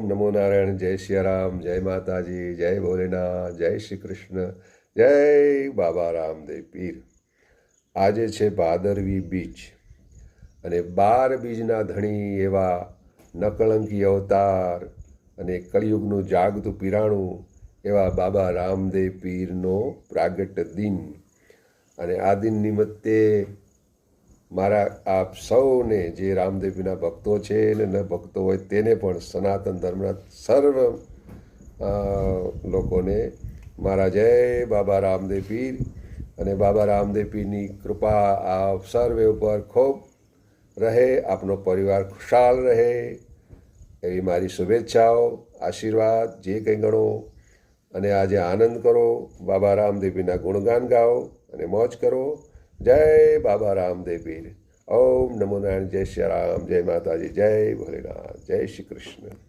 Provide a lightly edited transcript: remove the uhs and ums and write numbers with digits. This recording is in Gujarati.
નમો નારાયણ. જય સિયારામ. જય માતાજી. જય ભોલેનાથ. જય શ્રી કૃષ્ણ. જય બાબા રામદેવ પીર. આજે છે ભાદરવી બીજ અને 12 બીજના ધણી એવા નકળંકી અવતાર અને કળિયુગનું જાગતું પીરાણું એવા બાબા રામદેવ પીરનો પ્રાગટ્ય દિન. અને આ દિન નિમિત્તે મારા આપ સૌને જે રામદેવ પીરના ભક્તો છે ને ન ભક્તો હોય તેને પણ સનાતન ધર્મના સર્વ લોકોને મારા જય બાબા રામદેવ પીર. અને બાબા રામદેવ પીરની કૃપા આપ સર્વે ઉપર ખૂબ રહે, આપનો પરિવાર ખુશાલ રહે એવી મારી શુભેચ્છાઓ, આશીર્વાદ જે કંઈ ગણો. અને આજે આનંદ કરો, બાબા રામદેવ પીરના ગુણગાન ગાઓ અને મોજ કરો. જય બાબા રામદેવ પીર. ઓમ નમો નારાયણ. જય શ્રી રામ. જય માતાજી. જય ભોલેનાથ. જય શ્રી કૃષ્ણ.